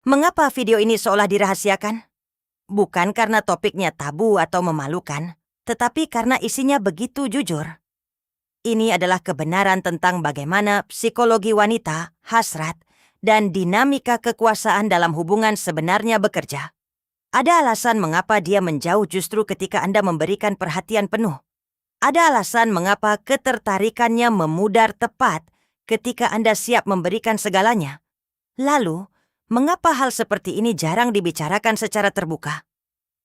Mengapa video ini seolah dirahasiakan? Bukan karena topiknya tabu atau memalukan, tetapi karena isinya begitu jujur. Ini adalah kebenaran tentang bagaimana psikologi wanita, hasrat, dan dinamika kekuasaan dalam hubungan sebenarnya bekerja. Ada alasan mengapa dia menjauh justru ketika Anda memberikan perhatian penuh. Ada alasan mengapa ketertarikannya memudar tepat ketika Anda siap memberikan segalanya. Lalu, mengapa hal seperti ini jarang dibicarakan secara terbuka?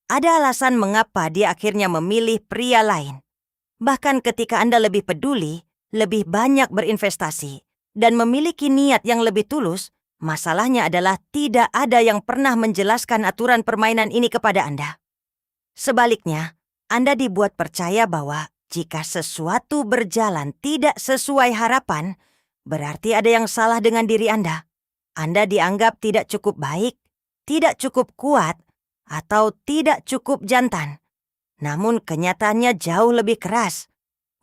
Ada alasan mengapa dia akhirnya memilih pria lain. Bahkan ketika Anda lebih peduli, lebih banyak berinvestasi, dan memiliki niat yang lebih tulus, masalahnya adalah tidak ada yang pernah menjelaskan aturan permainan ini kepada Anda. Sebaliknya, Anda dibuat percaya bahwa jika sesuatu berjalan tidak sesuai harapan, berarti ada yang salah dengan diri Anda. Anda dianggap tidak cukup baik, tidak cukup kuat, atau tidak cukup jantan. Namun kenyataannya jauh lebih keras.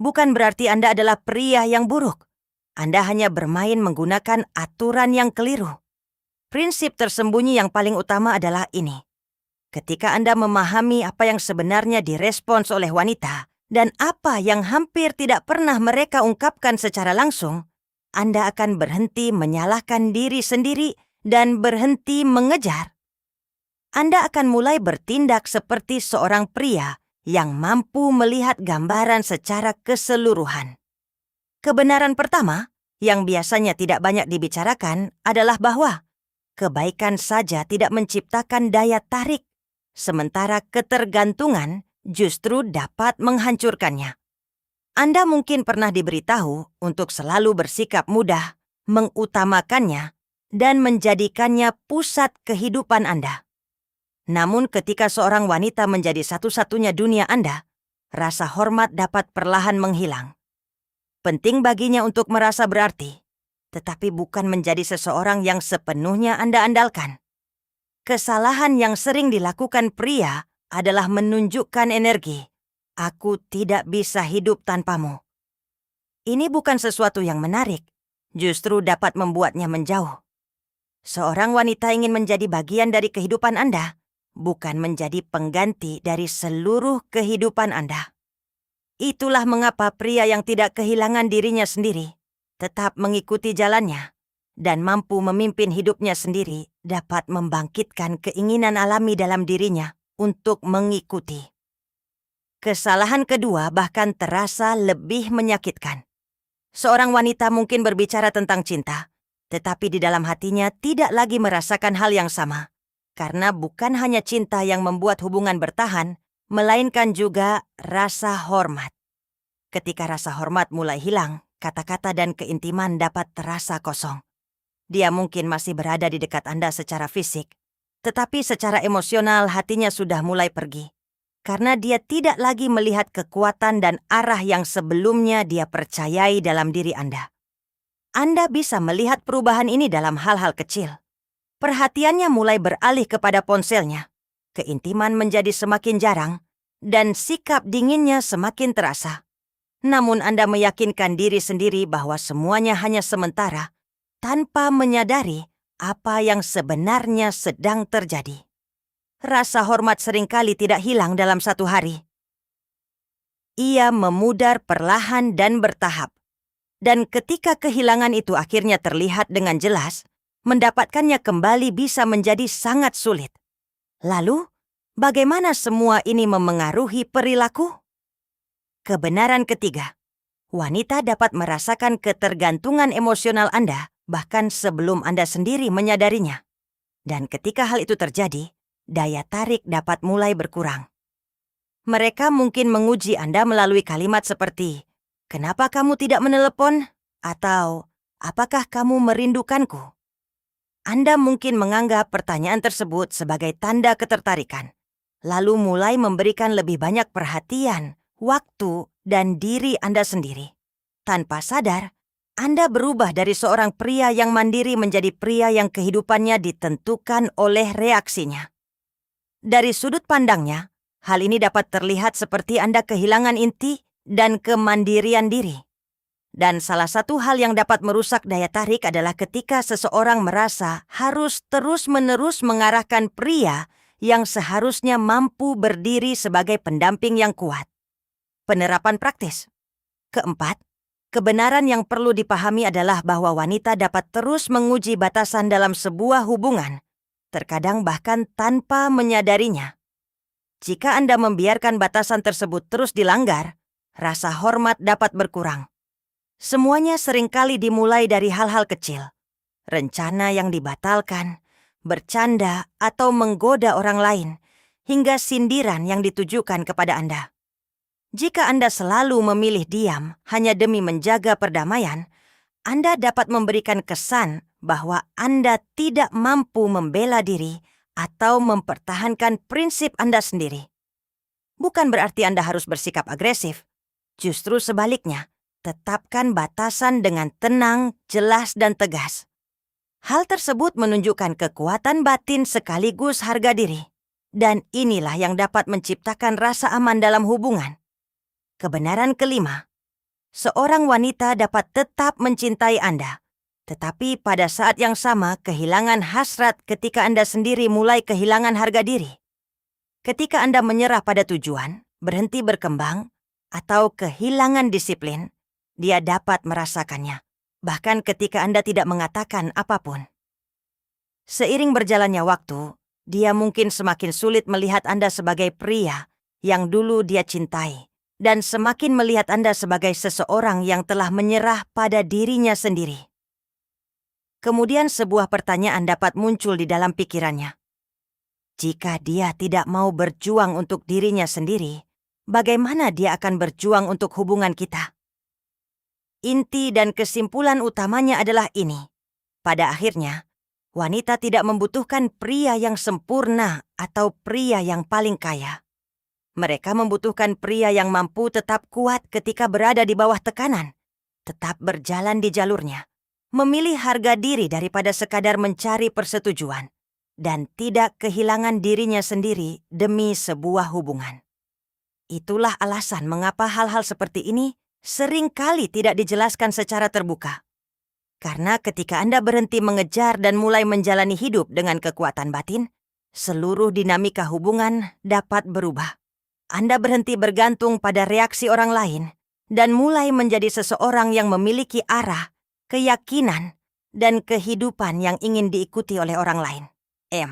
Bukan berarti Anda adalah pria yang buruk. Anda hanya bermain menggunakan aturan yang keliru. Prinsip tersembunyi yang paling utama adalah ini. Ketika Anda memahami apa yang sebenarnya direspons oleh wanita dan apa yang hampir tidak pernah mereka ungkapkan secara langsung, Anda akan berhenti menyalahkan diri sendiri dan berhenti mengejar. Anda akan mulai bertindak seperti seorang pria yang mampu melihat gambaran secara keseluruhan. Kebenaran pertama, yang biasanya tidak banyak dibicarakan, adalah bahwa kebaikan saja tidak menciptakan daya tarik, sementara ketergantungan justru dapat menghancurkannya. Anda mungkin pernah diberitahu untuk selalu bersikap mudah, mengutamakannya, dan menjadikannya pusat kehidupan Anda. Namun ketika seorang wanita menjadi satu-satunya dunia Anda, rasa hormat dapat perlahan menghilang. Penting baginya untuk merasa berarti, tetapi bukan menjadi seseorang yang sepenuhnya Anda andalkan. Kesalahan yang sering dilakukan pria adalah menunjukkan energi. Aku tidak bisa hidup tanpamu. Ini bukan sesuatu yang menarik, justru dapat membuatnya menjauh. Seorang wanita ingin menjadi bagian dari kehidupan Anda, bukan menjadi pengganti dari seluruh kehidupan Anda. Itulah mengapa pria yang tidak kehilangan dirinya sendiri, tetap mengikuti jalannya, dan mampu memimpin hidupnya sendiri dapat membangkitkan keinginan alami dalam dirinya untuk mengikuti. Kesalahan kedua bahkan terasa lebih menyakitkan. Seorang wanita mungkin berbicara tentang cinta, tetapi di dalam hatinya tidak lagi merasakan hal yang sama. Karena bukan hanya cinta yang membuat hubungan bertahan, melainkan juga rasa hormat. Ketika rasa hormat mulai hilang, kata-kata dan keintiman dapat terasa kosong. Dia mungkin masih berada di dekat Anda secara fisik, tetapi secara emosional hatinya sudah mulai pergi. Karena dia tidak lagi melihat kekuatan dan arah yang sebelumnya dia percayai dalam diri Anda. Anda bisa melihat perubahan ini dalam hal-hal kecil. Perhatiannya mulai beralih kepada ponselnya. Keintiman menjadi semakin jarang, dan sikap dinginnya semakin terasa. Namun Anda meyakinkan diri sendiri bahwa semuanya hanya sementara, tanpa menyadari apa yang sebenarnya sedang terjadi. Rasa hormat seringkali tidak hilang dalam satu hari. Ia memudar perlahan dan bertahap. Dan ketika kehilangan itu akhirnya terlihat dengan jelas, mendapatkannya kembali bisa menjadi sangat sulit. Lalu, bagaimana semua ini memengaruhi perilaku? Kebenaran ketiga, wanita dapat merasakan ketergantungan emosional Anda bahkan sebelum Anda sendiri menyadarinya. Dan ketika hal itu terjadi, daya tarik dapat mulai berkurang. Mereka mungkin menguji Anda melalui kalimat seperti, "Kenapa kamu tidak menelepon?" Atau, "Apakah kamu merindukanku?" Anda mungkin menganggap pertanyaan tersebut sebagai tanda ketertarikan, lalu mulai memberikan lebih banyak perhatian, waktu, dan diri Anda sendiri. Tanpa sadar, Anda berubah dari seorang pria yang mandiri menjadi pria yang kehidupannya ditentukan oleh reaksinya. Dari sudut pandangnya, hal ini dapat terlihat seperti Anda kehilangan inti dan kemandirian diri. Dan salah satu hal yang dapat merusak daya tarik adalah ketika seseorang merasa harus terus-menerus mengarahkan pria yang seharusnya mampu berdiri sebagai pendamping yang kuat. Penerapan praktis. Keempat, kebenaran yang perlu dipahami adalah bahwa wanita dapat terus menguji batasan dalam sebuah hubungan, terkadang bahkan tanpa menyadarinya. Jika Anda membiarkan batasan tersebut terus dilanggar, rasa hormat dapat berkurang. Semuanya seringkali dimulai dari hal-hal kecil. Rencana yang dibatalkan, bercanda atau menggoda orang lain, hingga sindiran yang ditujukan kepada Anda. Jika Anda selalu memilih diam hanya demi menjaga perdamaian, Anda dapat memberikan kesan bahwa Anda tidak mampu membela diri atau mempertahankan prinsip Anda sendiri. Bukan berarti Anda harus bersikap agresif. Justru sebaliknya, tetapkan batasan dengan tenang, jelas, dan tegas. Hal tersebut menunjukkan kekuatan batin sekaligus harga diri. Dan inilah yang dapat menciptakan rasa aman dalam hubungan. Kebenaran kelima, seorang wanita dapat tetap mencintai Anda, tetapi pada saat yang sama kehilangan hasrat ketika Anda sendiri mulai kehilangan harga diri. Ketika Anda menyerah pada tujuan, berhenti berkembang, atau kehilangan disiplin, dia dapat merasakannya, bahkan ketika Anda tidak mengatakan apapun. Seiring berjalannya waktu, dia mungkin semakin sulit melihat Anda sebagai pria yang dulu dia cintai, dan semakin melihat Anda sebagai seseorang yang telah menyerah pada dirinya sendiri. Kemudian sebuah pertanyaan dapat muncul di dalam pikirannya. Jika dia tidak mau berjuang untuk dirinya sendiri, bagaimana dia akan berjuang untuk hubungan kita? Inti dan kesimpulan utamanya adalah ini. Pada akhirnya, wanita tidak membutuhkan pria yang sempurna atau pria yang paling kaya. Mereka membutuhkan pria yang mampu tetap kuat ketika berada di bawah tekanan, tetap berjalan di jalurnya, memilih harga diri daripada sekadar mencari persetujuan, dan tidak kehilangan dirinya sendiri demi sebuah hubungan. Itulah alasan mengapa hal-hal seperti ini sering kali tidak dijelaskan secara terbuka. Karena ketika Anda berhenti mengejar dan mulai menjalani hidup dengan kekuatan batin, seluruh dinamika hubungan dapat berubah. Anda berhenti bergantung pada reaksi orang lain dan mulai menjadi seseorang yang memiliki arah, keyakinan, dan kehidupan yang ingin diikuti oleh orang lain. M.